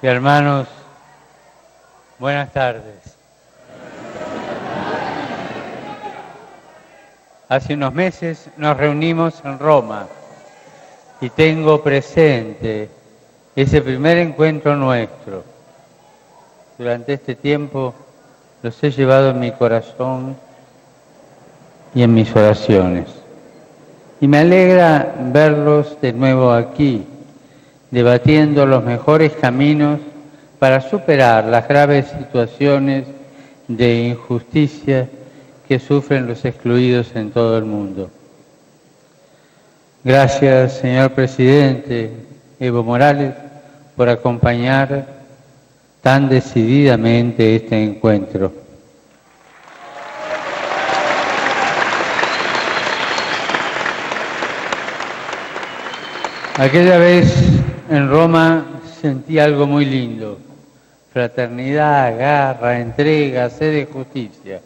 y hermanos, buenas tardes. Hace unos meses nos reunimos en Roma y tengo presente ese primer encuentro nuestro. Durante este tiempo los he llevado en mi corazón y en mis oraciones. Y me alegra verlos de nuevo aquí, debatiendo los mejores caminos para superar las graves situaciones de injusticia que sufren los excluidos en todo el mundo. Gracias, señor presidente Evo Morales, por acompañar tan decididamente este encuentro. Aquella vez en Roma sentí algo muy lindo: fraternidad, garra, entrega, sed de justicia.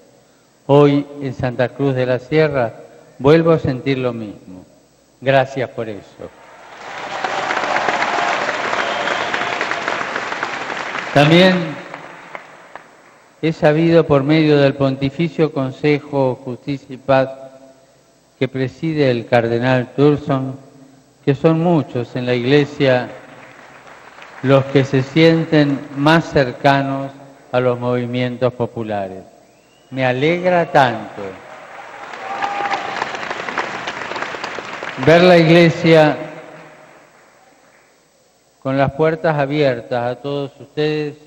Hoy en Santa Cruz de la Sierra vuelvo a sentir lo mismo. Gracias por eso. También he sabido por medio del Pontificio Consejo Justicia y Paz que preside el cardenal Turson que son muchos en la Iglesia los que se sienten más cercanos a los movimientos populares. Me alegra tanto ver la Iglesia con las puertas abiertas a todos ustedes,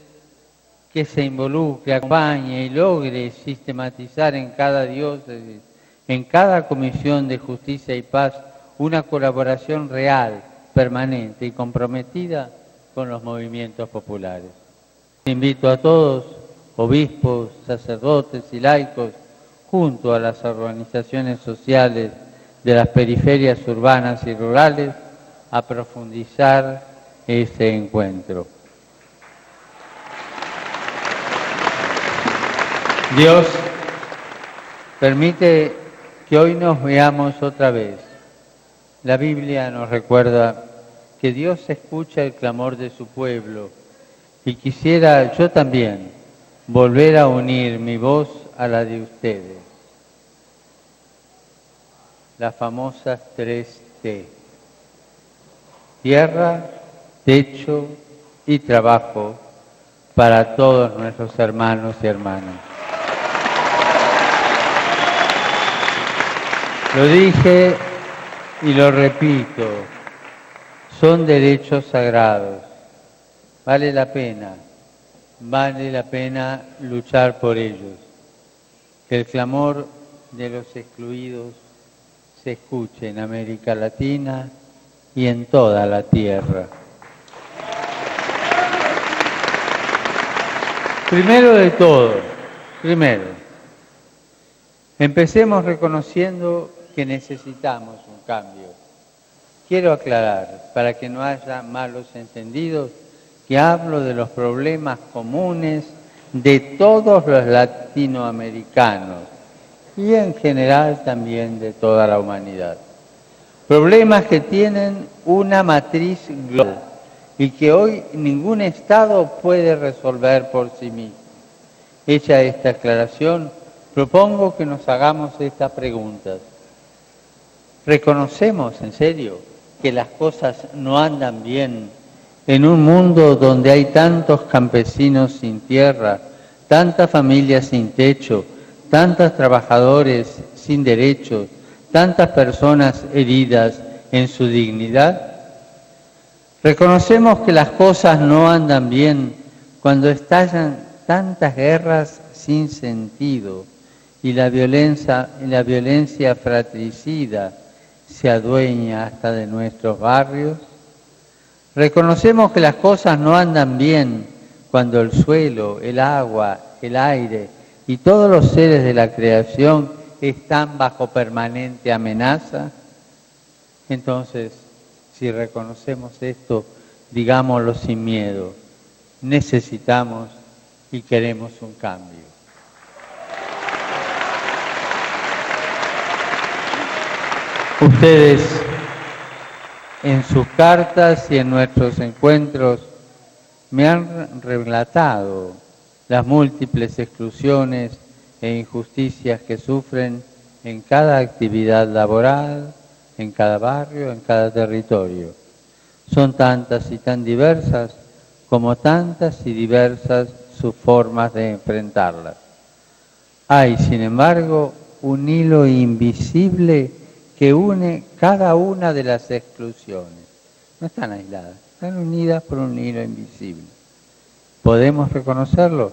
que se involucre, acompañe y logre sistematizar en cada diócesis, en cada comisión de justicia y paz, una colaboración real, permanente y comprometida con los movimientos populares. Invito a todos, obispos, sacerdotes y laicos, junto a las organizaciones sociales de las periferias urbanas y rurales, a profundizar este encuentro. Dios permite que hoy nos veamos otra vez. La Biblia nos recuerda que Dios escucha el clamor de su pueblo y quisiera yo también volver a unir mi voz a la de ustedes. Las famosas 3T: tierra, techo y trabajo para todos nuestros hermanos y hermanas. Lo dije y lo repito, son derechos sagrados. Vale la pena luchar por ellos. Que el clamor de los excluidos se escuche en América Latina y en toda la tierra. Primero de todo, empecemos reconociendo que necesitamos un cambio. Quiero aclarar, para que no haya malos entendidos, que hablo de los problemas comunes de todos los latinoamericanos y en general también de toda la humanidad. Problemas que tienen una matriz global y que hoy ningún Estado puede resolver por sí mismo. Hecha esta aclaración, propongo que nos hagamos estas preguntas. ¿Reconocemos en serio que las cosas no andan bien en un mundo donde hay tantos campesinos sin tierra, tantas familias sin techo, tantos trabajadores sin derechos, tantas personas heridas en su dignidad? ¿Reconocemos que las cosas no andan bien cuando estallan tantas guerras sin sentido y la violencia fratricida se adueña hasta de nuestros barrios? Reconocemos que las cosas no andan bien cuando el suelo, el agua, el aire y todos los seres de la creación están bajo permanente amenaza. Entonces, si reconocemos esto, digámoslo sin miedo: necesitamos y queremos un cambio. Ustedes, en sus cartas y en nuestros encuentros, me han relatado las múltiples exclusiones e injusticias que sufren en cada actividad laboral, en cada barrio, en cada territorio. Son tantas y tan diversas como tantas y diversas sus formas de enfrentarlas. Hay, sin embargo, un hilo invisible que une cada una de las exclusiones. No están aisladas, están unidas por un hilo invisible. ¿Podemos reconocerlo?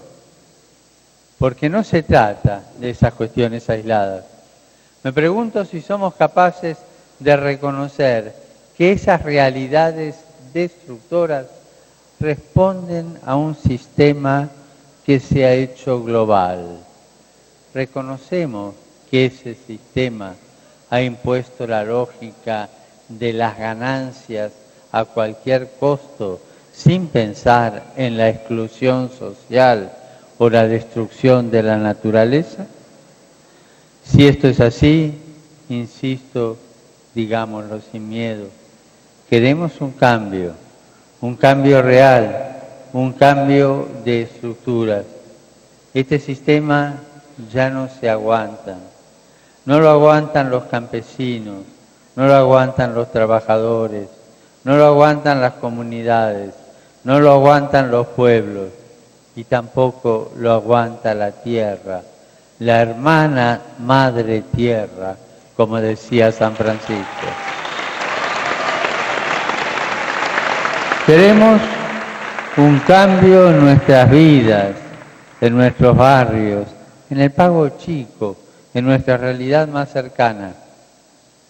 Porque no se trata de esas cuestiones aisladas. Me pregunto si somos capaces de reconocer que esas realidades destructoras responden a un sistema que se ha hecho global. Reconocemos que ese sistema ha impuesto la lógica de las ganancias a cualquier costo, sin pensar en la exclusión social o la destrucción de la naturaleza. Si esto es así, insisto, digámoslo sin miedo, queremos un cambio real, un cambio de estructuras. Este sistema ya no se aguanta, no lo aguantan los campesinos, no lo aguantan los trabajadores, no lo aguantan las comunidades, no lo aguantan los pueblos y tampoco lo aguanta la tierra, la hermana madre tierra, como decía San Francisco. Queremos un cambio en nuestras vidas, en nuestros barrios, en el Pago Chico, en nuestra realidad más cercana.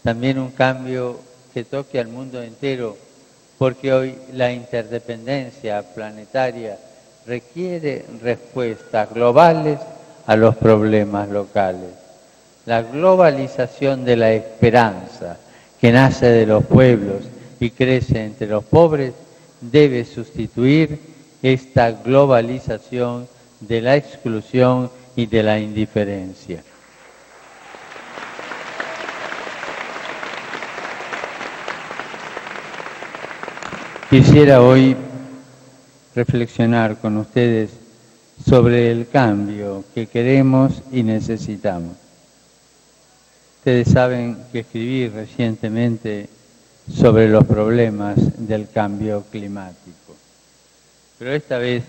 También un cambio que toque al mundo entero, porque hoy la interdependencia planetaria requiere respuestas globales a los problemas locales. La globalización de la esperanza, que nace de los pueblos y crece entre los pobres, debe sustituir esta globalización de la exclusión y de la indiferencia. Quisiera hoy reflexionar con ustedes sobre el cambio que queremos y necesitamos. Ustedes saben que escribí recientemente sobre los problemas del cambio climático, pero esta vez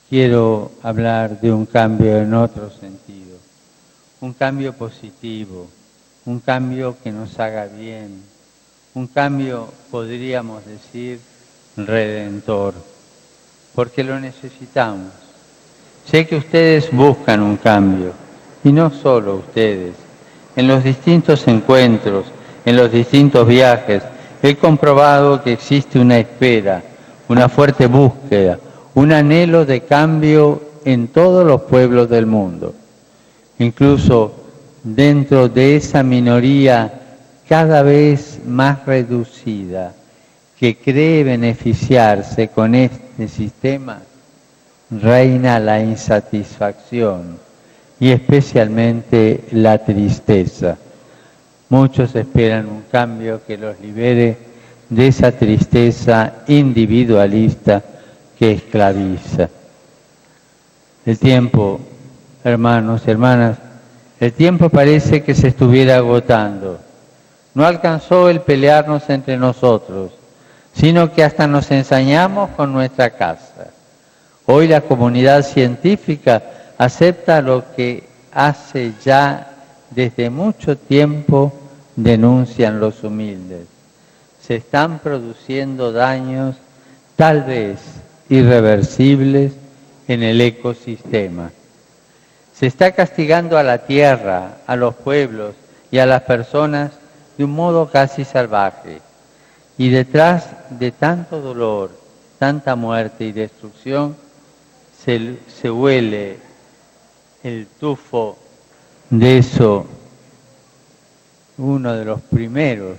quiero hablar de un cambio en otro sentido, un cambio positivo, un cambio que nos haga bien, un cambio, podríamos decir, redentor, porque lo necesitamos. Sé que ustedes buscan un cambio, y no solo ustedes. En los distintos encuentros, en los distintos viajes, he comprobado que existe una espera, una fuerte búsqueda, un anhelo de cambio en todos los pueblos del mundo. Incluso dentro de esa minoría cada vez más reducida que cree beneficiarse con este sistema, reina la insatisfacción y especialmente la tristeza. Muchos esperan un cambio que los libere de esa tristeza individualista que esclaviza. El tiempo, hermanos y hermanas, el tiempo parece que se estuviera agotando. No alcanzó el pelearnos entre nosotros, sino que hasta nos ensañamos con nuestra casa. Hoy la comunidad científica acepta lo que hace ya desde mucho tiempo denuncian los humildes. Se están produciendo daños tal vez irreversibles en el ecosistema. Se está castigando a la tierra, a los pueblos y a las personas de un modo casi salvaje. Y detrás de tanto dolor, tanta muerte y destrucción, se huele el tufo de eso. Uno de los primeros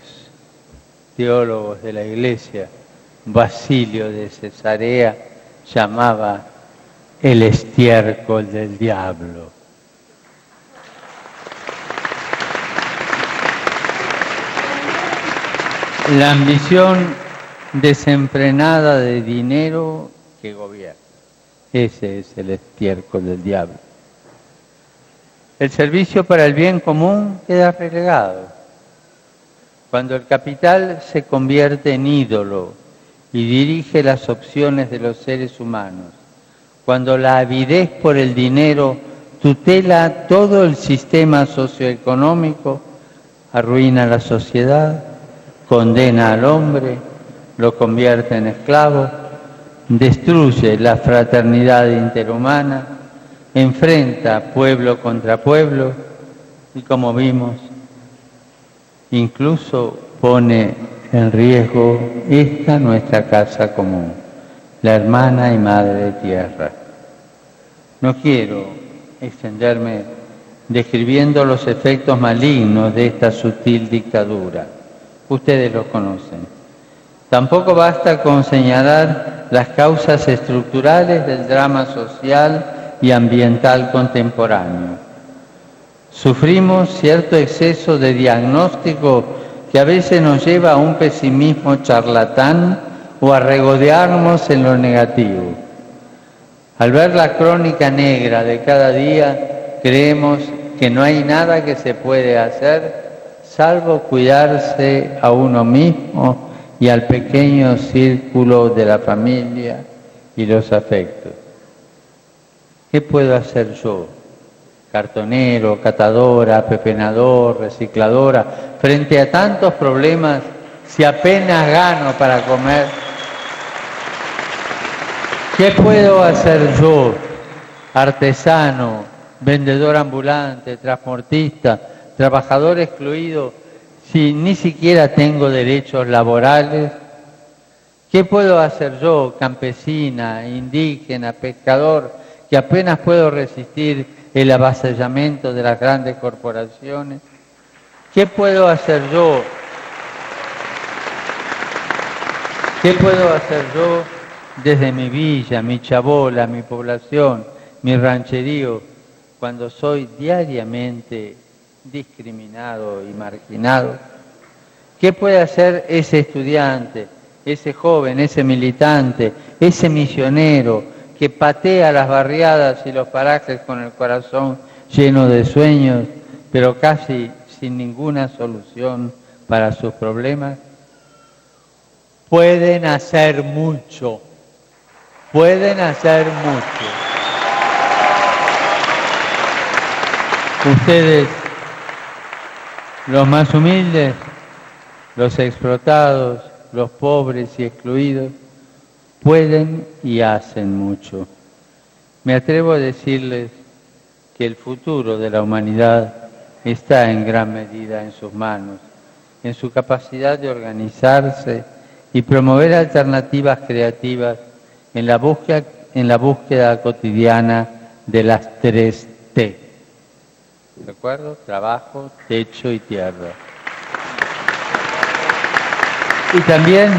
teólogos de la Iglesia, Basilio de Cesarea, llamaba el estiércol del diablo. La ambición desenfrenada de dinero que gobierna. Ese es el estiércol del diablo. El servicio para el bien común queda relegado. Cuando el capital se convierte en ídolo y dirige las opciones de los seres humanos, cuando la avidez por el dinero tutela todo el sistema socioeconómico, arruina la sociedad, condena al hombre, lo convierte en esclavo, destruye la fraternidad interhumana, enfrenta pueblo contra pueblo y, como vimos, incluso pone en riesgo esta nuestra casa común, la hermana y madre tierra. No quiero extenderme describiendo los efectos malignos de esta sutil dictadura. Ustedes los conocen. Tampoco basta con señalar las causas estructurales del drama social y ambiental contemporáneo. Sufrimos cierto exceso de diagnóstico que a veces nos lleva a un pesimismo charlatán o a regodearnos en lo negativo. Al ver la crónica negra de cada día, creemos que no hay nada que se puede hacer salvo cuidarse a uno mismo y al pequeño círculo de la familia y los afectos. ¿Qué puedo hacer yo, cartonero, catadora, pepenador, recicladora, frente a tantos problemas si apenas gano para comer? ¿Qué puedo hacer yo, artesano, vendedor ambulante, transportista, trabajador excluido, si ni siquiera tengo derechos laborales? ¿Qué puedo hacer yo, campesina, indígena, pescador, que apenas puedo resistir el avasallamiento de las grandes corporaciones? ¿Qué puedo hacer yo? ¿Qué puedo hacer yo desde mi villa, mi chabola, mi población, mi rancherío, cuando soy diariamente discriminado y marginado? ¿Qué puede hacer ese estudiante, ese joven, ese militante, ese misionero que patea las barriadas y los parajes con el corazón lleno de sueños, pero casi sin ninguna solución para sus problemas? Pueden hacer mucho, pueden hacer mucho. Ustedes, los más humildes, los explotados, los pobres y excluidos, pueden y hacen mucho. Me atrevo a decirles que el futuro de la humanidad está en gran medida en sus manos, en su capacidad de organizarse y promover alternativas creativas en la búsqueda cotidiana de las 3 T. ¿De acuerdo? Trabajo, techo y tierra. Y también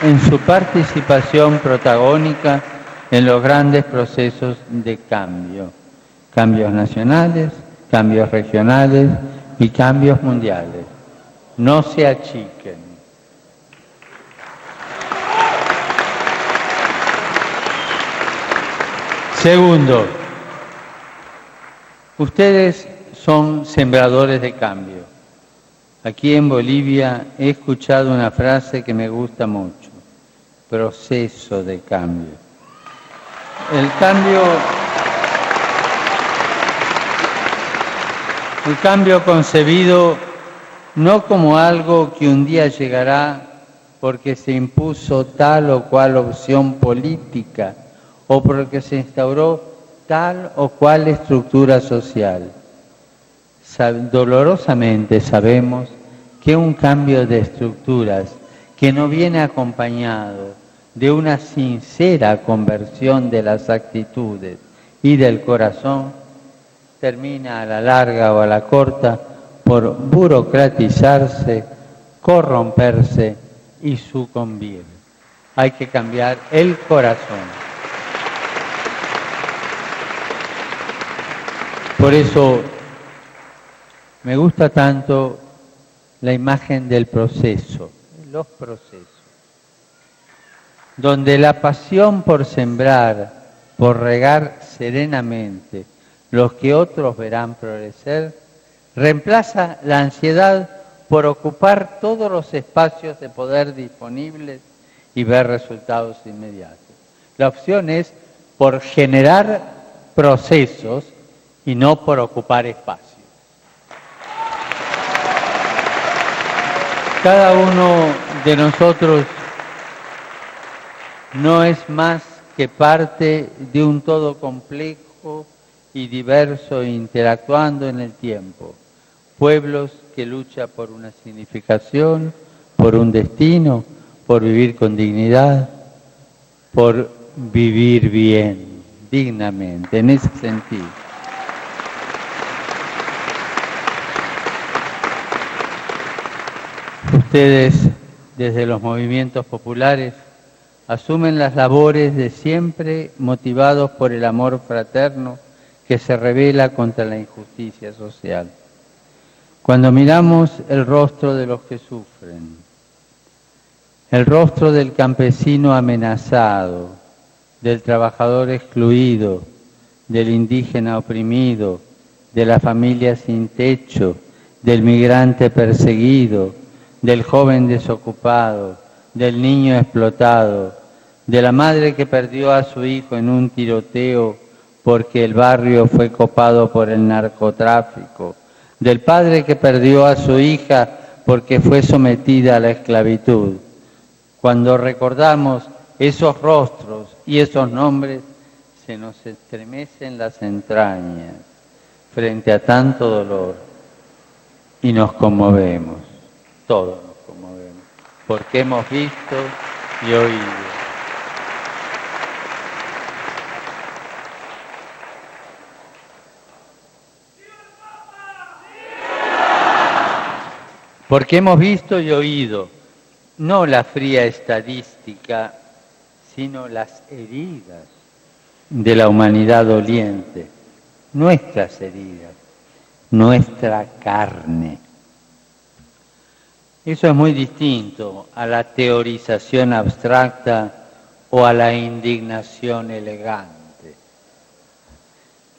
en su participación protagónica en los grandes procesos de cambio, cambios nacionales, cambios regionales y cambios mundiales. No se achiquen. Segundo, ustedes son sembradores de cambio. Aquí en Bolivia he escuchado una frase que me gusta mucho: proceso de cambio. El cambio concebido no como algo que un día llegará porque se impuso tal o cual opción política o porque se instauró tal o cual estructura social. Dolorosamente sabemos que un cambio de estructuras que no viene acompañado de una sincera conversión de las actitudes y del corazón, termina a la larga o a la corta por burocratizarse, corromperse y sucumbir. Hay que cambiar el corazón. Por eso me gusta tanto la imagen del proceso, los procesos. donde la pasión por sembrar, por regar serenamente los que otros verán florecer, reemplaza la ansiedad por ocupar todos los espacios de poder disponibles y ver resultados inmediatos. La opción es por generar procesos y no por ocupar espacios. Cada uno de nosotros no es más que parte de un todo complejo y diverso interactuando en el tiempo. Pueblos que luchan por una significación, por un destino, por vivir con dignidad, por vivir bien, dignamente, en ese sentido. Ustedes, desde los movimientos populares, asumen las labores de siempre motivados por el amor fraterno que se revela contra la injusticia social. Cuando miramos el rostro de los que sufren, el rostro del campesino amenazado, del trabajador excluido, del indígena oprimido, de la familia sin techo, del migrante perseguido, del joven desocupado, del niño explotado, de la madre que perdió a su hijo en un tiroteo porque el barrio fue copado por el narcotráfico, del padre que perdió a su hija porque fue sometida a la esclavitud. Cuando recordamos esos rostros y esos nombres, se nos estremecen las entrañas frente a tanto dolor y nos conmovemos, todos nos conmovemos, porque hemos visto y oído. Porque hemos visto y oído, no la fría estadística, sino las heridas de la humanidad doliente, nuestras heridas, nuestra carne. Eso es muy distinto a la teorización abstracta o a la indignación elegante.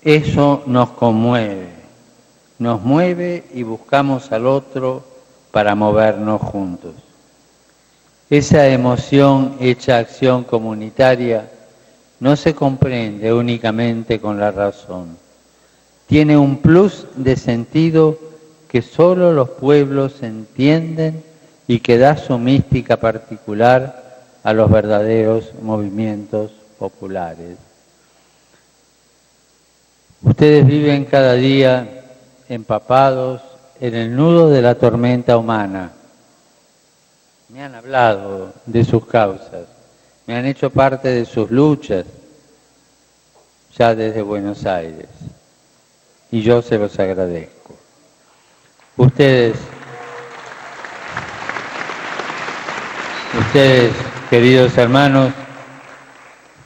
Eso nos conmueve, nos mueve y buscamos al otro para movernos juntos. Esa emoción hecha acción comunitaria no se comprende únicamente con la razón. Tiene un plus de sentido que solo los pueblos entienden y que da su mística particular a los verdaderos movimientos populares. Ustedes viven cada día empapados en el nudo de la tormenta humana. Me han hablado de sus causas, me han hecho parte de sus luchas, ya desde Buenos Aires, y yo se los agradezco. Ustedes, queridos hermanos,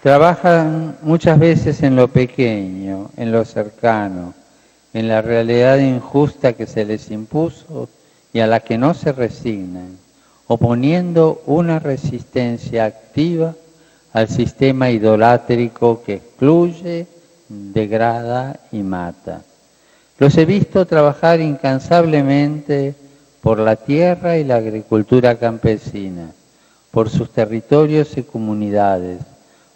trabajan muchas veces en lo pequeño, en lo cercano, en la realidad injusta que se les impuso y a la que no se resignan, oponiendo una resistencia activa al sistema idolátrico que excluye, degrada y mata. Los he visto trabajar incansablemente por la tierra y la agricultura campesina, por sus territorios y comunidades,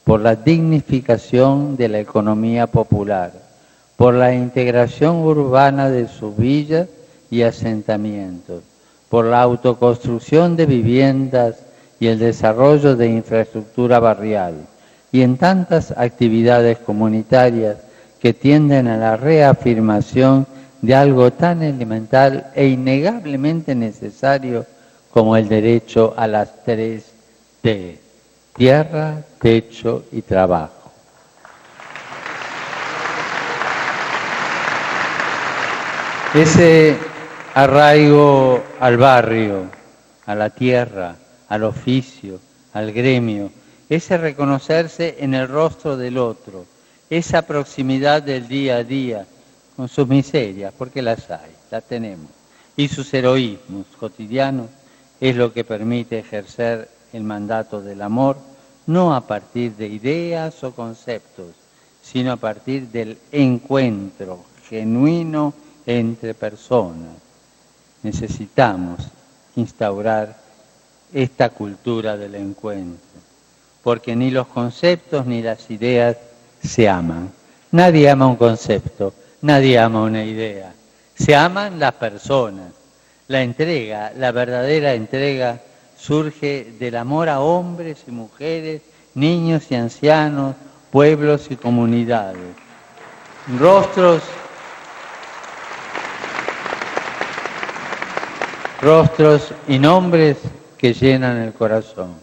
por la dignificación de la economía popular, por la integración urbana de sus villas y asentamientos, por la autoconstrucción de viviendas y el desarrollo de infraestructura barrial, y en tantas actividades comunitarias que tienden a la reafirmación de algo tan elemental e innegablemente necesario como el derecho a las 3 T: tierra, techo y trabajo. Ese arraigo al barrio, a la tierra, al oficio, al gremio, ese reconocerse en el rostro del otro, esa proximidad del día a día, con sus miserias, porque las hay, las tenemos, y sus heroísmos cotidianos, es lo que permite ejercer el mandato del amor no a partir de ideas o conceptos, sino a partir del encuentro genuino entre personas. Necesitamos instaurar esta cultura del encuentro, porque ni los conceptos ni las ideas se aman. Nadie ama un concepto, nadie ama una idea. Se aman las personas. La entrega, la verdadera entrega, surge del amor a hombres y mujeres, niños y ancianos, pueblos y comunidades. Rostros y nombres que llenan el corazón.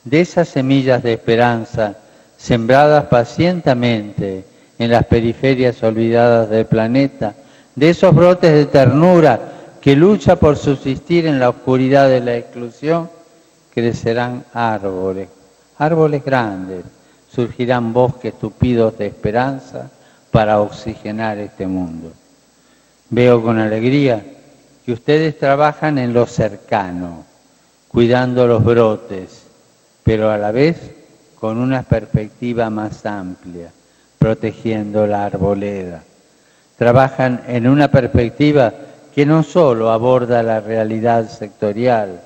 De esas semillas de esperanza sembradas pacientemente en las periferias olvidadas del planeta, de esos brotes de ternura que lucha por subsistir en la oscuridad de la exclusión, crecerán árboles, árboles grandes, surgirán bosques tupidos de esperanza para oxigenar este mundo. Veo con alegría que ustedes trabajan en lo cercano, cuidando los brotes, pero a la vez con una perspectiva más amplia, protegiendo la arboleda. Trabajan en una perspectiva que no solo aborda la realidad sectorial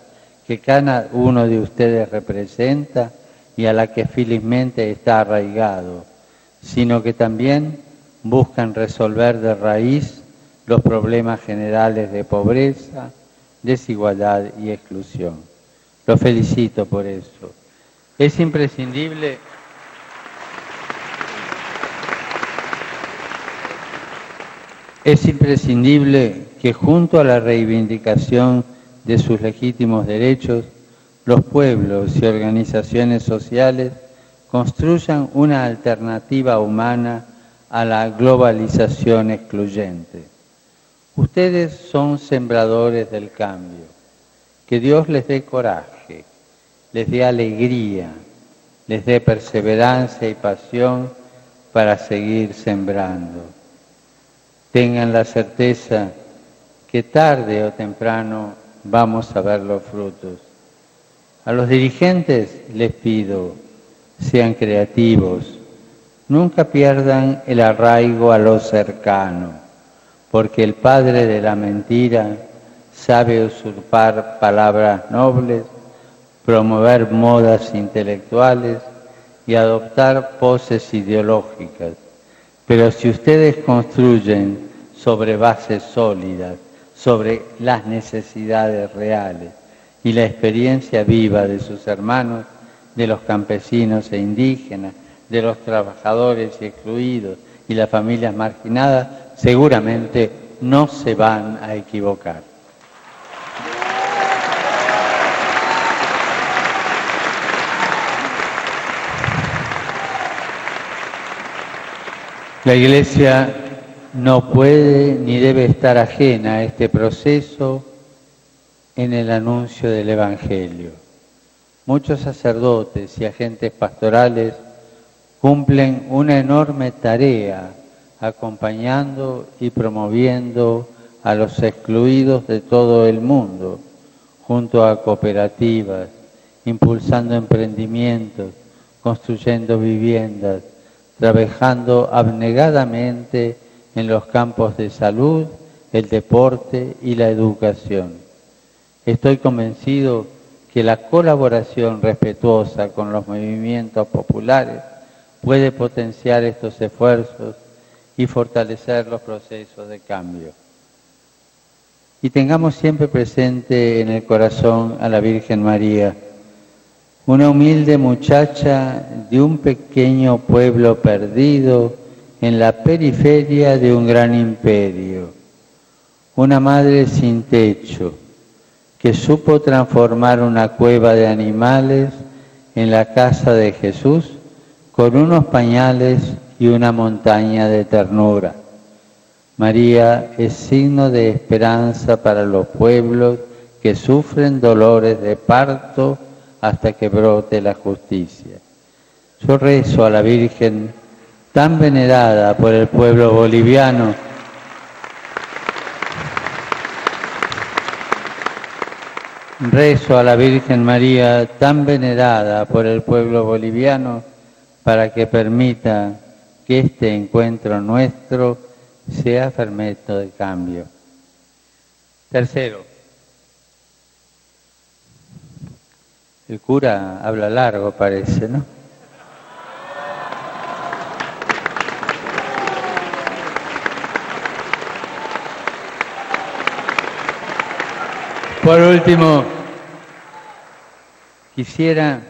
que cada uno de ustedes representa y a la que felizmente está arraigado, sino que también buscan resolver de raíz los problemas generales de pobreza, desigualdad y exclusión. Los felicito por eso. Es imprescindible que junto a la reivindicación de sus legítimos derechos, los pueblos y organizaciones sociales construyan una alternativa humana a la globalización excluyente. Ustedes son sembradores del cambio. Que Dios les dé coraje, les dé alegría, les dé perseverancia y pasión para seguir sembrando. Tengan la certeza que tarde o temprano vamos a ver los frutos. A los dirigentes les pido, sean creativos, nunca pierdan el arraigo a lo cercano, porque el padre de la mentira sabe usurpar palabras nobles, promover modas intelectuales y adoptar poses ideológicas. Pero si ustedes construyen sobre bases sólidas, sobre las necesidades reales y la experiencia viva de sus hermanos, de los campesinos e indígenas, de los trabajadores y excluidos y las familias marginadas, seguramente no se van a equivocar. La Iglesia no puede ni debe estar ajena a este proceso en el anuncio del Evangelio. Muchos sacerdotes y agentes pastorales cumplen una enorme tarea acompañando y promoviendo a los excluidos de todo el mundo, junto a cooperativas, impulsando emprendimientos, construyendo viviendas, trabajando abnegadamente en los campos de salud, el deporte y la educación. Estoy convencido que la colaboración respetuosa con los movimientos populares puede potenciar estos esfuerzos y fortalecer los procesos de cambio. Y tengamos siempre presente en el corazón a la Virgen María, una humilde muchacha de un pequeño pueblo perdido en la periferia de un gran imperio, una madre sin techo que supo transformar una cueva de animales en la casa de Jesús con unos pañales y una montaña de ternura. María es signo de esperanza para los pueblos que sufren dolores de parto hasta que brote la justicia. Yo rezo a la Virgen tan venerada por el pueblo boliviano, Rezo a la Virgen María, tan venerada por el pueblo boliviano, para que permita que este encuentro nuestro sea fermento de cambio. Tercero, el cura habla largo, parece, ¿no? Por último, quisiera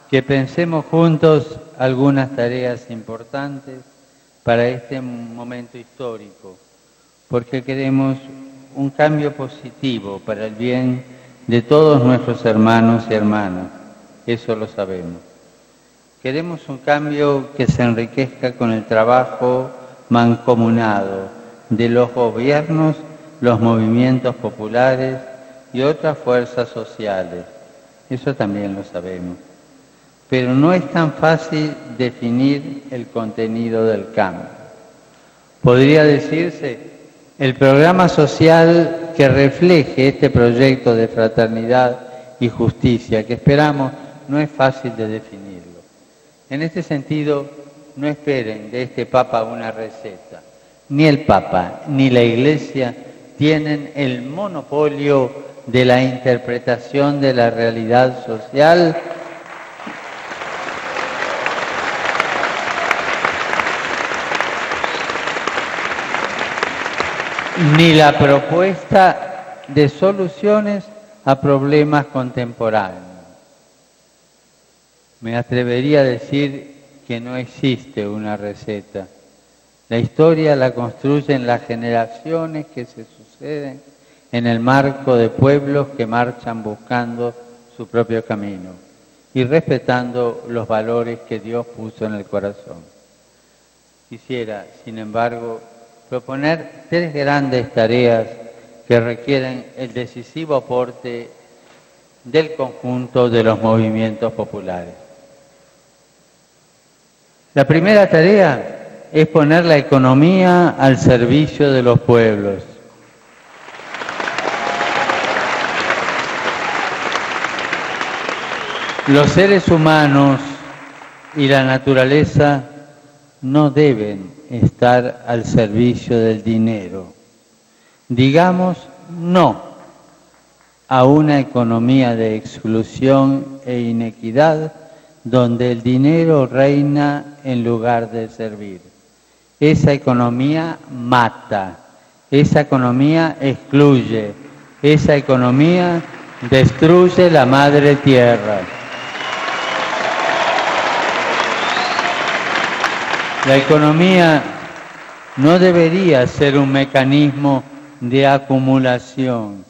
que pensemos juntos algunas tareas importantes para este momento histórico, porque queremos un cambio positivo para el bien de todos nuestros hermanos y hermanas, eso lo sabemos. Queremos un cambio que se enriquezca con el trabajo mancomunado de los gobiernos, los movimientos populares y otras fuerzas sociales. Eso también lo sabemos. Pero no es tan fácil definir el contenido del cambio. Podría decirse, el programa social que refleje este proyecto de fraternidad y justicia que esperamos no es fácil de definirlo. En este sentido, no esperen de este Papa una receta. Ni el Papa ni la Iglesia tienen el monopolio de la interpretación de la realidad social ni la propuesta de soluciones a problemas contemporáneos. Me atrevería a decir que no existe una receta. La historia la construyen las generaciones que se suceden en el marco de pueblos que marchan buscando su propio camino y respetando los valores que Dios puso en el corazón. Quisiera, sin embargo, proponer 3 grandes tareas que requieren el decisivo aporte del conjunto de los movimientos populares. La primera tarea es poner la economía al servicio de los pueblos. Los seres humanos y la naturaleza no deben estar al servicio del dinero. Digamos no a una economía de exclusión e inequidad donde el dinero reina en lugar de servir. Esa economía mata, esa economía excluye, esa economía destruye la madre tierra. La economía no debería ser un mecanismo de acumulación,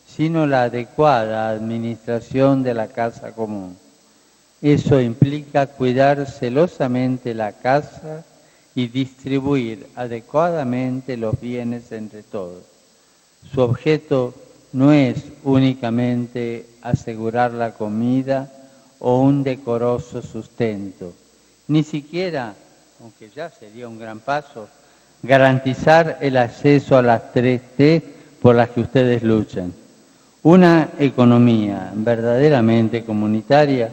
sino la adecuada administración de la casa común. Eso implica cuidar celosamente la casa y distribuir adecuadamente los bienes entre todos. Su objeto no es únicamente asegurar la comida o un decoroso sustento, ni siquiera, aunque ya sería un gran paso, garantizar el acceso a las 3T por las que ustedes luchan. Una economía verdaderamente comunitaria,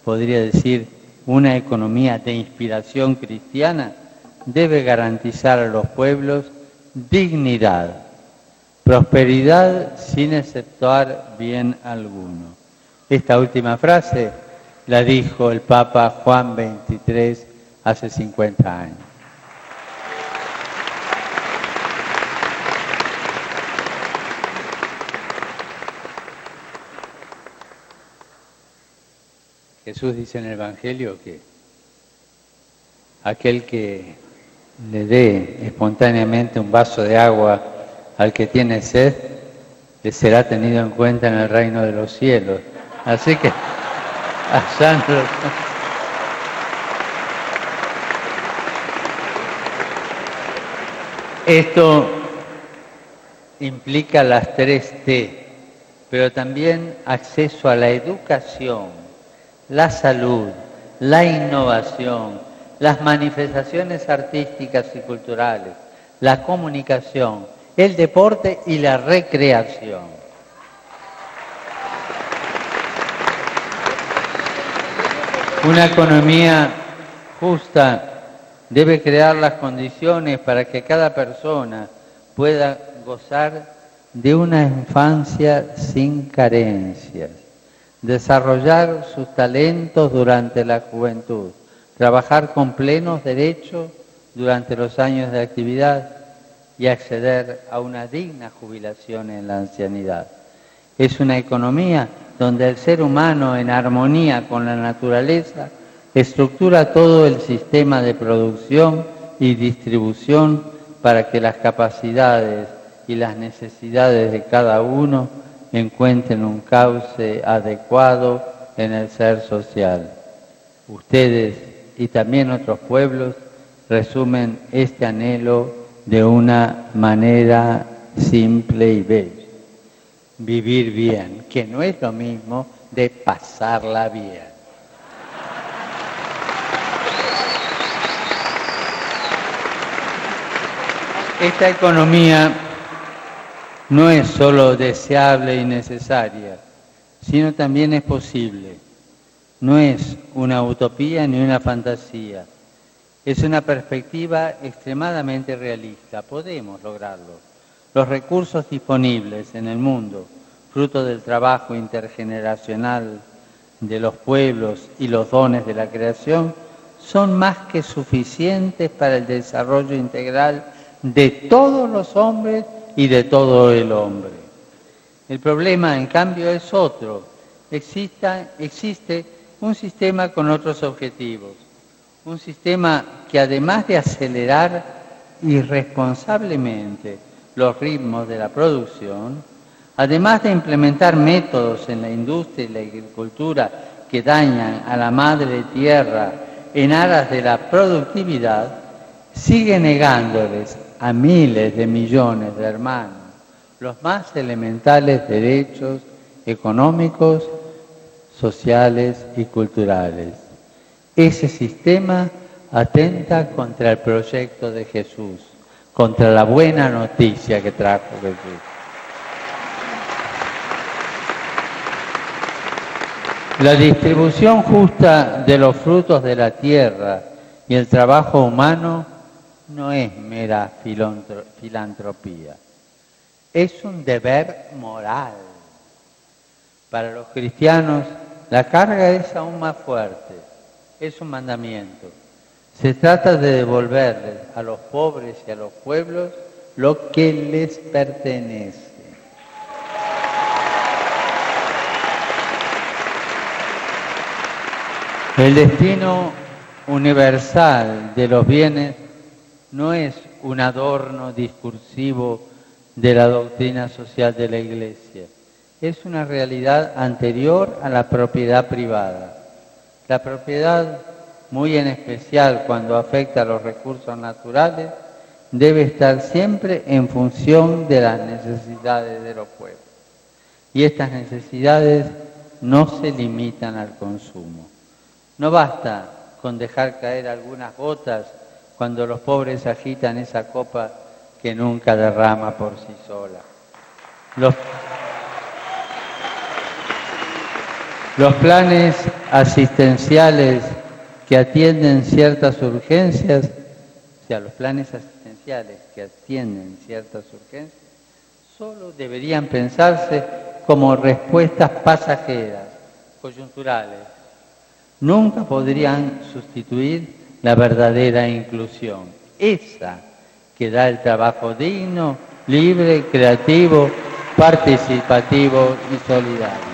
podría decir una economía de inspiración cristiana, debe garantizar a los pueblos dignidad, prosperidad sin exceptuar bien alguno. Esta última frase la dijo el Papa Juan XXIII hace 50 años. Jesús dice en el Evangelio que aquel que le dé espontáneamente un vaso de agua al que tiene sed, le será tenido en cuenta en el reino de los cielos. Así que, hallándolo. Esto implica las 3T, pero también acceso a la educación, la salud, la innovación, las manifestaciones artísticas y culturales, la comunicación el deporte y la recreación. Una economía justa debe crear las condiciones para que cada persona pueda gozar de una infancia sin carencias, desarrollar sus talentos durante la juventud, trabajar con plenos derechos durante los años de actividad y acceder a una digna jubilación en la ancianidad. Es una economía donde el ser humano, en armonía con la naturaleza, estructura todo el sistema de producción y distribución para que las capacidades y las necesidades de cada uno encuentren un cauce adecuado en el ser social. Ustedes y también otros pueblos resumen este anhelo de una manera simple y bella. Vivir bien, que no es lo mismo de pasarla bien. Esta economía no es solo deseable y necesaria, sino también es posible. No es una utopía ni una fantasía. Es una perspectiva extremadamente realista. Podemos lograrlo. Los recursos disponibles en el mundo, fruto del trabajo intergeneracional de los pueblos y los dones de la creación, son más que suficientes para el desarrollo integral de todos los hombres y de todo el hombre. El problema, en cambio, es otro. Existe un sistema con otros objetivos, un sistema que además de acelerar irresponsablemente los ritmos de la producción, además de implementar métodos en la industria y la agricultura que dañan a la madre tierra en aras de la productividad, sigue negándoles a miles de millones de hermanos los más elementales derechos económicos, sociales y culturales. Ese sistema atenta contra el proyecto de Jesús, contra la buena noticia que trajo Jesús. La distribución justa de los frutos de la tierra y el trabajo humano no es mera filantropía, es un deber moral. Para los cristianos, la carga es aún más fuerte, es un mandamiento. Se trata de devolverles a los pobres y a los pueblos lo que les pertenece. El destino universal de los bienes no es un adorno discursivo de la doctrina social de la Iglesia, es una realidad anterior a la propiedad privada. La propiedad, muy en especial cuando afecta a los recursos naturales, debe estar siempre en función de las necesidades de los pueblos. Y estas necesidades no se limitan al consumo. No basta con dejar caer algunas gotas cuando los pobres agitan esa copa que nunca derrama por sí sola. Los planes asistenciales que atienden ciertas urgencias, solo deberían pensarse como respuestas pasajeras, coyunturales. Nunca podrían sustituir la verdadera inclusión, esa que da el trabajo digno, libre, creativo, participativo y solidario.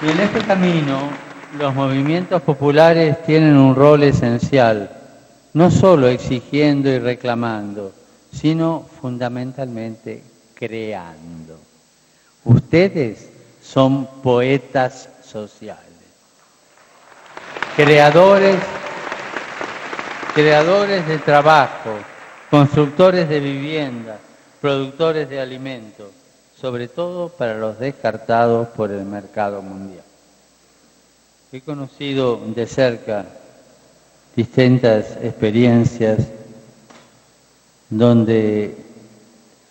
Y en este camino, los movimientos populares tienen un rol esencial, no solo exigiendo y reclamando, sino fundamentalmente creando. Ustedes son poetas sociales, creadores de trabajo, constructores de viviendas, productores de alimentos, sobre todo para los descartados por el mercado mundial. He conocido de cerca distintas experiencias donde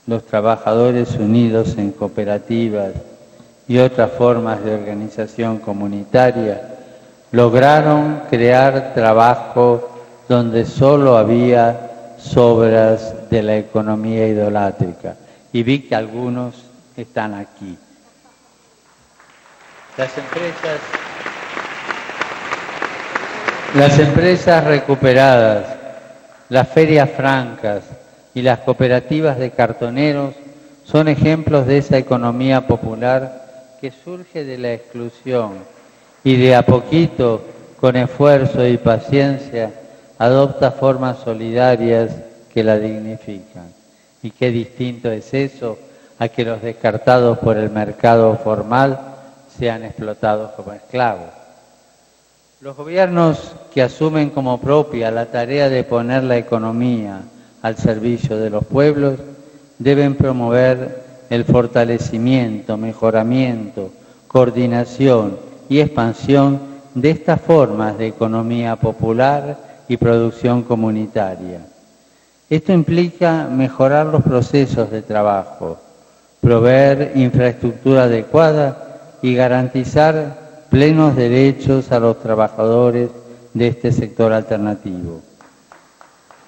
los trabajadores unidos en cooperativas y otras formas de organización comunitaria lograron crear trabajo donde solo había sobras de la economía idolátrica. Y vi que algunos están aquí. Las empresas recuperadas, las ferias francas y las cooperativas de cartoneros son ejemplos de esa economía popular que surge de la exclusión y de a poquito, con esfuerzo y paciencia, adopta formas solidarias que la dignifican. Y qué distinto es eso a que los descartados por el mercado formal sean explotados como esclavos. Los gobiernos que asumen como propia la tarea de poner la economía al servicio de los pueblos deben promover el fortalecimiento, mejoramiento, coordinación y expansión de estas formas de economía popular y producción comunitaria. Esto implica mejorar los procesos de trabajo, proveer infraestructura adecuada y garantizar plenos derechos a los trabajadores de este sector alternativo.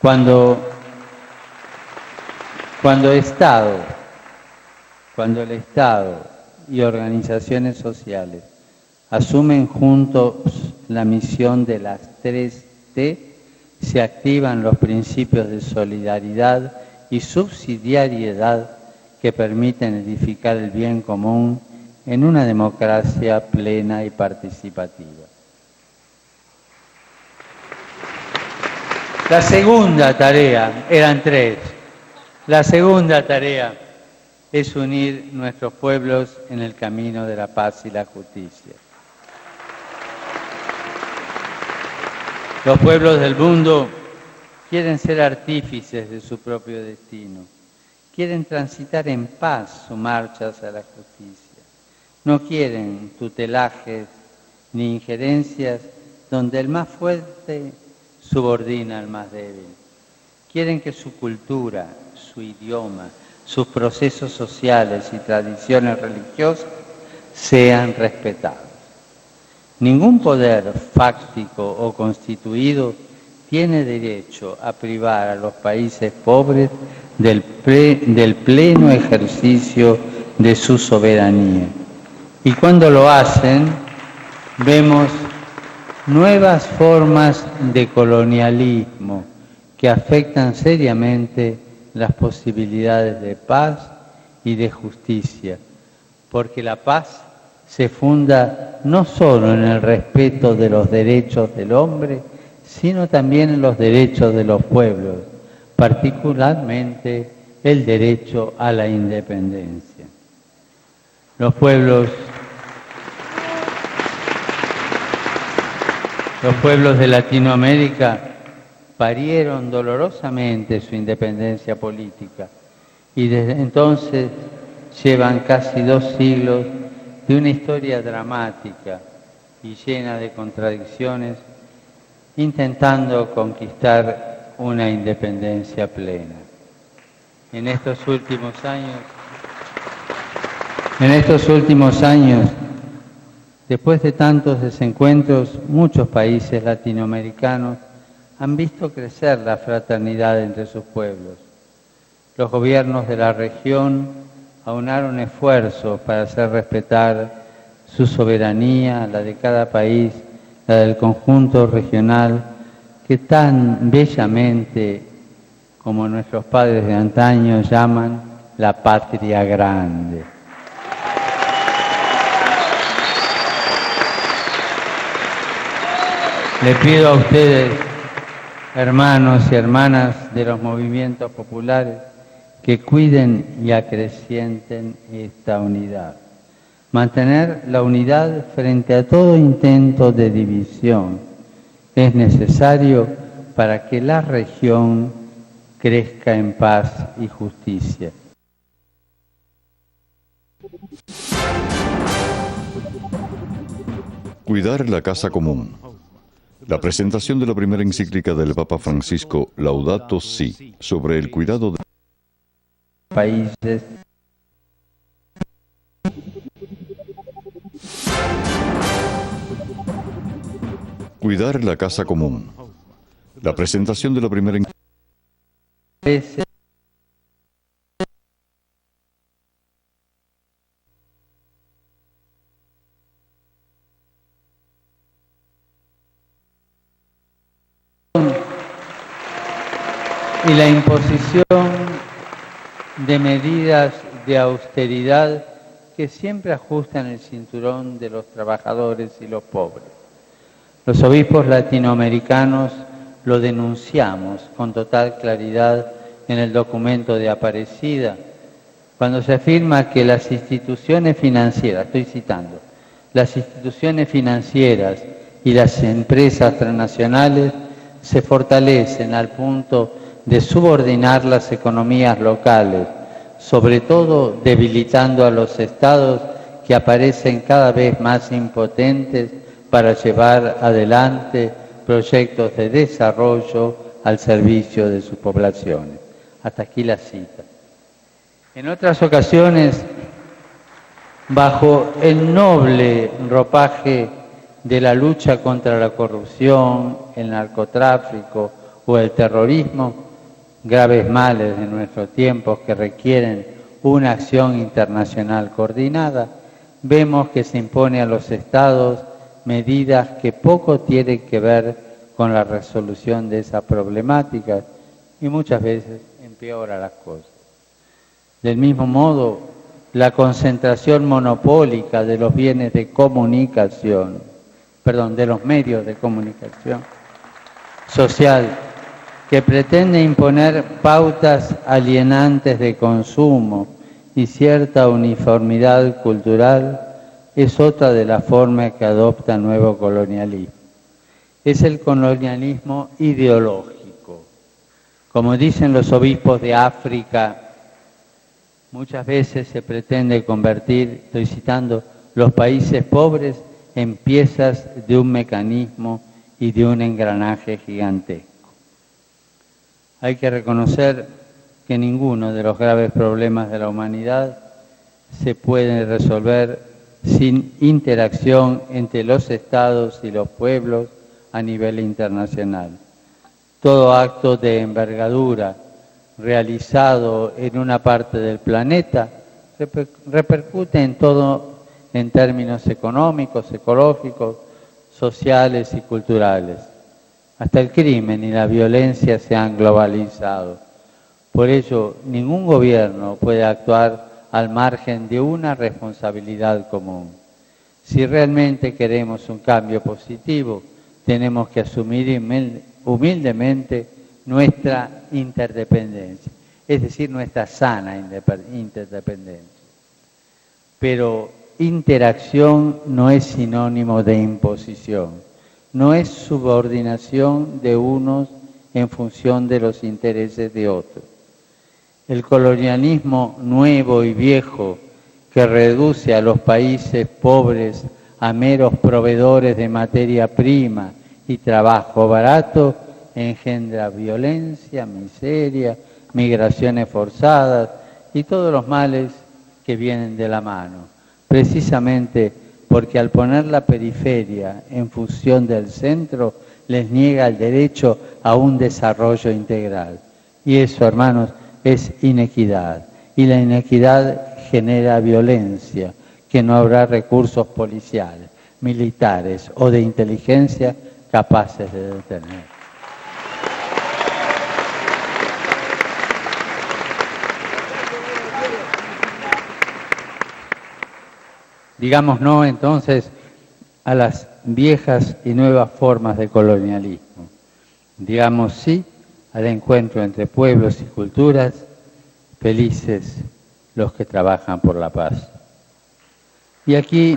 Cuando el Estado y organizaciones sociales asumen juntos la misión de las 3T, se activan los principios de solidaridad y subsidiariedad que permiten edificar el bien común en una democracia plena y participativa. La segunda tarea, eran 3, la segunda tarea es unir nuestros pueblos en el camino de la paz y la justicia. Los pueblos del mundo quieren ser artífices de su propio destino, quieren transitar en paz su marcha hacia la justicia. No quieren tutelajes ni injerencias donde el más fuerte subordina al más débil. Quieren que su cultura, su idioma, sus procesos sociales y tradiciones religiosas sean respetados. Ningún poder fáctico o constituido tiene derecho a privar a los países pobres del pleno ejercicio de su soberanía. Y cuando lo hacen, vemos nuevas formas de colonialismo que afectan seriamente las posibilidades de paz y de justicia, porque la paz se funda no solo en el respeto de los derechos del hombre, sino también en los derechos de los pueblos, particularmente el derecho a la independencia. Los pueblos de Latinoamérica parieron dolorosamente su independencia política y desde entonces llevan casi 2 siglos de una historia dramática y llena de contradicciones, intentando conquistar una independencia plena. En estos últimos años, después de tantos desencuentros, muchos países latinoamericanos han visto crecer la fraternidad entre sus pueblos. Los gobiernos de la región aunaron esfuerzos para hacer respetar su soberanía, la de cada país, la del conjunto regional, que tan bellamente, como nuestros padres de antaño llaman, la patria grande. Le pido a ustedes, hermanos y hermanas de los movimientos populares, que cuiden y acrecienten esta unidad. Mantener la unidad frente a todo intento de división es necesario para que la región crezca en paz y justicia. Cuidar la casa común. La presentación de la primera encíclica del Papa Francisco, Laudato Si, sobre el cuidado de países. Cuidar la casa común. La presentación de la primera Veces y la imposición de medidas de austeridad que siempre ajustan el cinturón de los trabajadores y los pobres. Los obispos latinoamericanos lo denunciamos con total claridad en el documento de Aparecida, cuando se afirma que las instituciones financieras, estoy citando, las instituciones financieras y las empresas transnacionales se fortalecen al punto de subordinar las economías locales, sobre todo debilitando a los estados que aparecen cada vez más impotentes para llevar adelante proyectos de desarrollo al servicio de sus poblaciones. Hasta aquí la cita. En otras ocasiones, bajo el noble ropaje de la lucha contra la corrupción, el narcotráfico o el terrorismo, graves males de nuestros tiempos que requieren una acción internacional coordinada, vemos que se impone a los estados medidas que poco tienen que ver con la resolución de esas problemáticas y muchas veces empeora las cosas. Del mismo modo, la concentración monopólica de los bienes de comunicación, de los medios de comunicación social, que pretende imponer pautas alienantes de consumo y cierta uniformidad cultural, es otra de las formas que adopta el nuevo colonialismo. Es el colonialismo ideológico. Como dicen los obispos de África, muchas veces se pretende convertir, estoy citando, los países pobres en piezas de un mecanismo y de un engranaje gigantesco. Hay que reconocer que ninguno de los graves problemas de la humanidad se puede resolver sin interacción entre los estados y los pueblos a nivel internacional. Todo acto de envergadura realizado en una parte del planeta repercute en todo en términos económicos, ecológicos, sociales y culturales. Hasta el crimen y la violencia se han globalizado. Por ello, ningún gobierno puede actuar al margen de una responsabilidad común. Si realmente queremos un cambio positivo, tenemos que asumir humildemente nuestra interdependencia, es decir, nuestra sana interdependencia. Pero interacción no es sinónimo de imposición. No es subordinación de unos en función de los intereses de otros. El colonialismo nuevo y viejo que reduce a los países pobres a meros proveedores de materia prima y trabajo barato engendra violencia, miseria, migraciones forzadas y todos los males que vienen de la mano, precisamente porque al poner la periferia en función del centro, les niega el derecho a un desarrollo integral. Y eso, hermanos, es inequidad. Y la inequidad genera violencia, que no habrá recursos policiales, militares o de inteligencia capaces de detener. Digamos no, entonces, a las viejas y nuevas formas de colonialismo. Digamos sí al encuentro entre pueblos y culturas, felices los que trabajan por la paz. Y aquí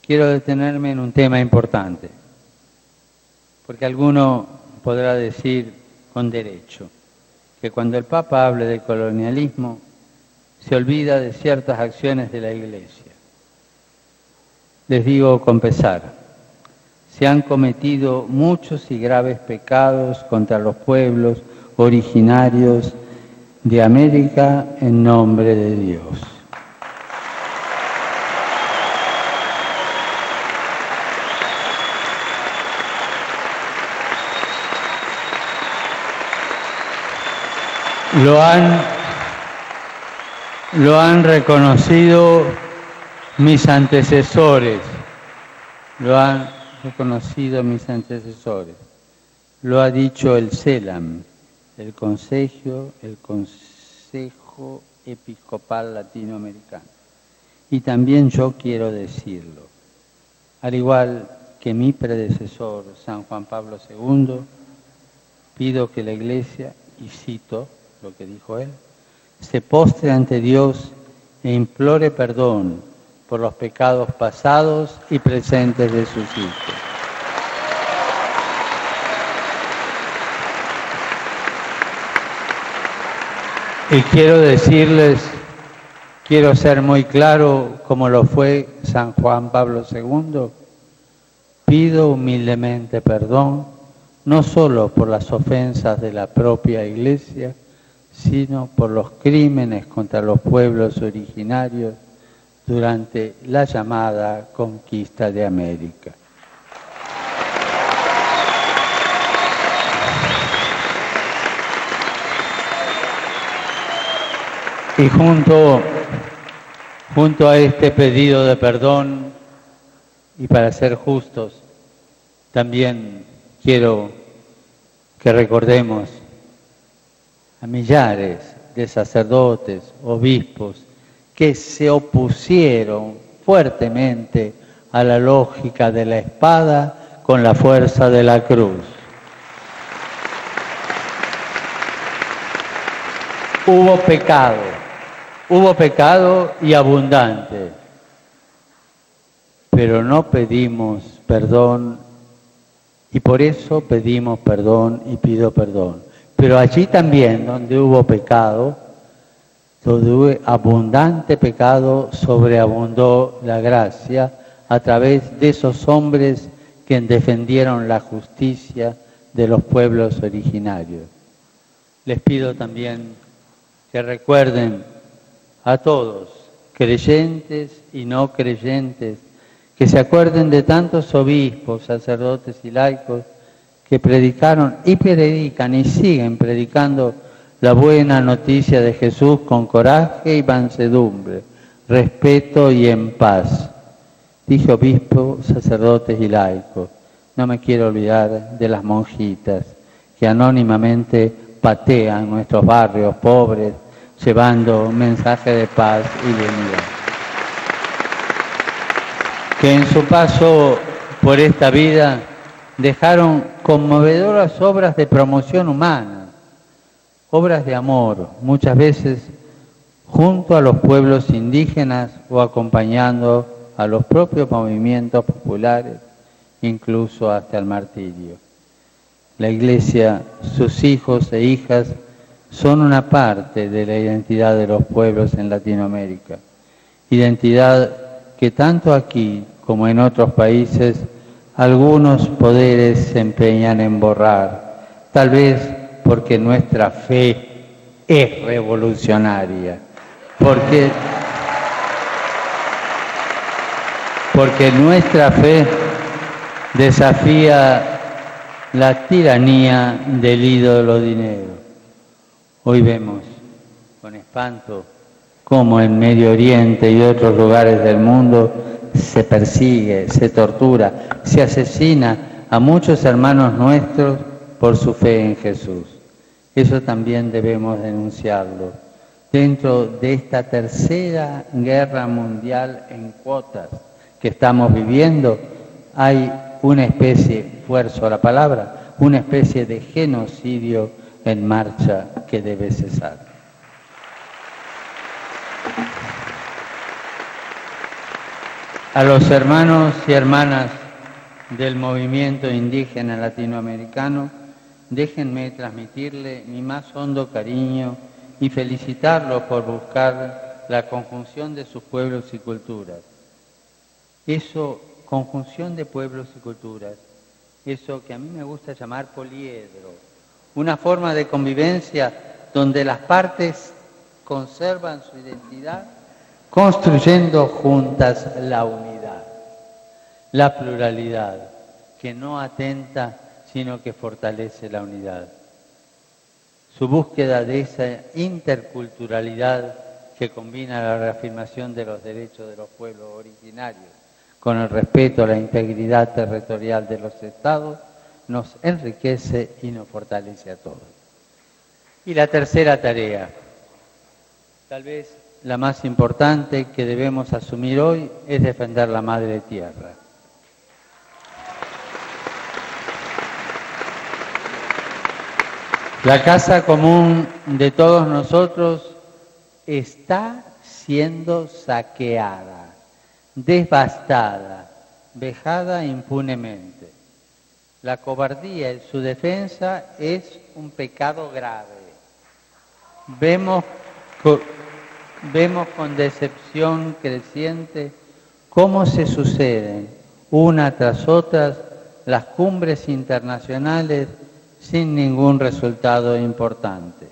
quiero detenerme en un tema importante, porque alguno podrá decir con derecho que cuando el Papa hable de colonialismo se olvida de ciertas acciones de la Iglesia. Les digo con pesar, se han cometido muchos y graves pecados contra los pueblos originarios de América en nombre de Dios. Lo han reconocido mis antecesores, lo han reconocido mis antecesores. Lo ha dicho el CELAM, el Consejo Episcopal Latinoamericano. Y también yo quiero decirlo. Al igual que mi predecesor, San Juan Pablo II, pido que la Iglesia, y cito lo que dijo él, se postre ante Dios e implore perdón por los pecados pasados y presentes de sus hijos. Y quiero decirles, quiero ser muy claro, como lo fue San Juan Pablo II, pido humildemente perdón, no solo por las ofensas de la propia Iglesia, sino por los crímenes contra los pueblos originarios durante la llamada conquista de América. Y junto a este pedido de perdón, y para ser justos, también quiero que recordemos a millares de sacerdotes, obispos, que se opusieron fuertemente a la lógica de la espada con la fuerza de la cruz. Hubo pecado y abundante, pero no pedimos perdón y por eso pedimos perdón y pido perdón. Pero allí también donde hubo pecado, donde hubo abundante pecado, sobreabundó la gracia a través de esos hombres que defendieron la justicia de los pueblos originarios. Les pido también que recuerden a todos, creyentes y no creyentes, que se acuerden de tantos obispos, sacerdotes y laicos que predicaron y predican y siguen predicando la buena noticia de Jesús con coraje y mansedumbre, respeto y en paz. Dije obispos, sacerdotes y laicos. No me quiero olvidar de las monjitas que anónimamente patean nuestros barrios pobres, llevando un mensaje de paz y de unidad. Que en su paso por esta vida dejaron conmovedoras obras de promoción humana, obras de amor, muchas veces junto a los pueblos indígenas o acompañando a los propios movimientos populares, incluso hasta el martirio. La Iglesia, sus hijos e hijas, son una parte de la identidad de los pueblos en Latinoamérica, identidad que tanto aquí como en otros países algunos poderes se empeñan en borrar, tal vez porque nuestra fe es revolucionaria, porque nuestra fe desafía la tiranía del ídolo dinero. Hoy vemos con espanto cómo en Medio Oriente y otros lugares del mundo se persigue, se tortura, se asesina a muchos hermanos nuestros por su fe en Jesús. Eso también debemos denunciarlo. Dentro de esta tercera guerra mundial en cuotas que estamos viviendo, hay una especie, fuerzo la palabra, una especie de genocidio en marcha que debe cesar. A los hermanos y hermanas del movimiento indígena latinoamericano, déjenme transmitirle mi más hondo cariño y felicitarlos por buscar la conjunción de sus pueblos y culturas. eso, conjunción de pueblos y culturas, eso que a mí me gusta llamar poliedro, una forma de convivencia donde las partes conservan su identidad, construyendo juntas la unidad, la pluralidad, que no atenta, sino que fortalece la unidad. Su búsqueda de esa interculturalidad que combina la reafirmación de los derechos de los pueblos originarios con el respeto a la integridad territorial de los estados, nos enriquece y nos fortalece a todos. Y la tercera tarea, tal vez la más importante que debemos asumir hoy, es defender la Madre Tierra. La casa común de todos nosotros está siendo saqueada, devastada, vejada impunemente. La cobardía en su defensa es un pecado grave. Vemos con decepción creciente cómo se suceden una tras otra las cumbres internacionales sin ningún resultado importante.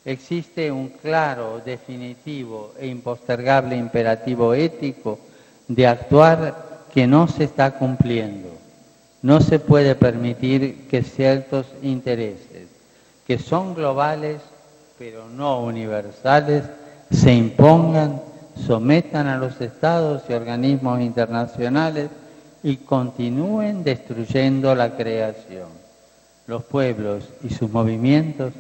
Existe un claro, definitivo e impostergable imperativo ético de actuar que no se está cumpliendo. No se puede permitir que ciertos intereses, que son globales pero no universales, se impongan, sometan a los estados y organismos internacionales y continúen destruyendo la creación. Los pueblos y sus movimientos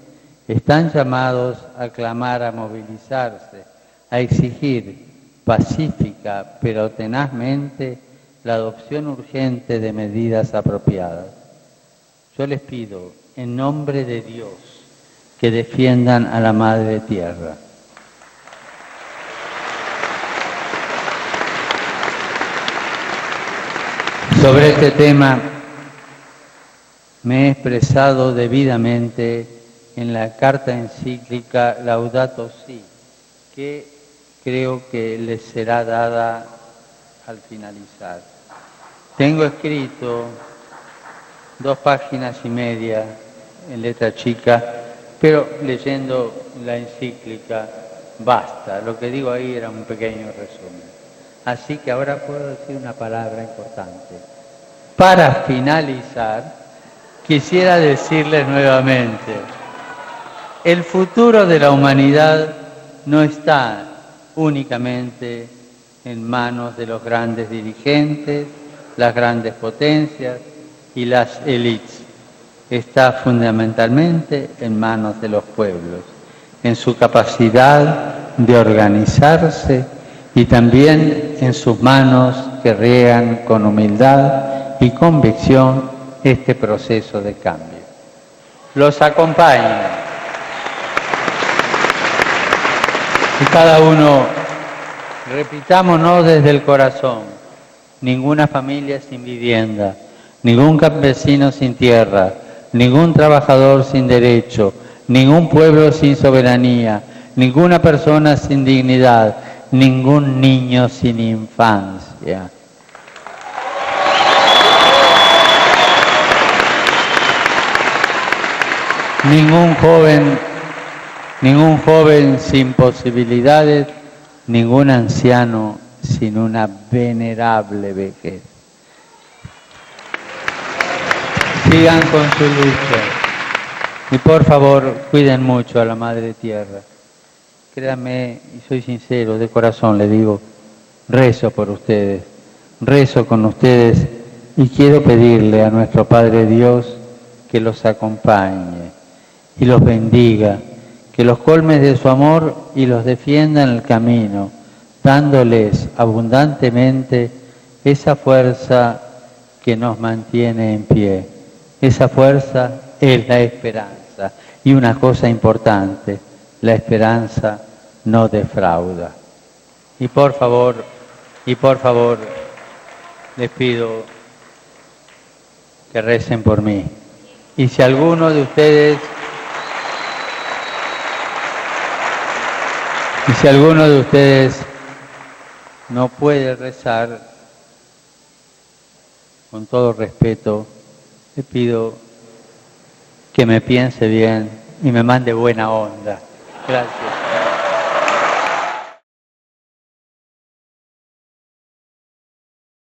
están llamados a clamar, a movilizarse, a exigir pacífica pero tenazmente la adopción urgente de medidas apropiadas. Yo les pido, en nombre de Dios, que defiendan a la Madre Tierra. Sobre este tema me he expresado debidamente en la carta encíclica Laudato Si, que creo que les será dada al finalizar. Tengo escrito 2 páginas y media en letra chica, pero leyendo la encíclica basta. Lo que digo ahí era un pequeño resumen. Así que ahora puedo decir una palabra importante. Para finalizar, quisiera decirles nuevamente, el futuro de la humanidad no está únicamente en manos de los grandes dirigentes, las grandes potencias y las élites. Está fundamentalmente en manos de los pueblos, en su capacidad de organizarse y también en sus manos que riegan con humildad y convicción este proceso de cambio. Los acompaño. Y cada uno, repitámonos desde el corazón, ninguna familia sin vivienda, ningún campesino sin tierra, ningún trabajador sin derecho, ningún pueblo sin soberanía, ninguna persona sin dignidad, ningún niño sin infancia. Ningún joven sin posibilidades, ningún anciano sin una venerable vejez. Sigan con su lucha y por favor cuiden mucho a la Madre Tierra. Créanme, y soy sincero, de corazón le digo, rezo por ustedes, rezo con ustedes y quiero pedirle a nuestro Padre Dios que los acompañe y los bendiga, que los colme de su amor y los defienda en el camino, dándoles abundantemente esa fuerza que nos mantiene en pie. Esa fuerza es la esperanza. Y una cosa importante, la esperanza no defrauda. Y por favor, les pido que recen por mí. Y si alguno de ustedes no puede rezar, con todo respeto, le pido que me piense bien y me mande buena onda. Gracias.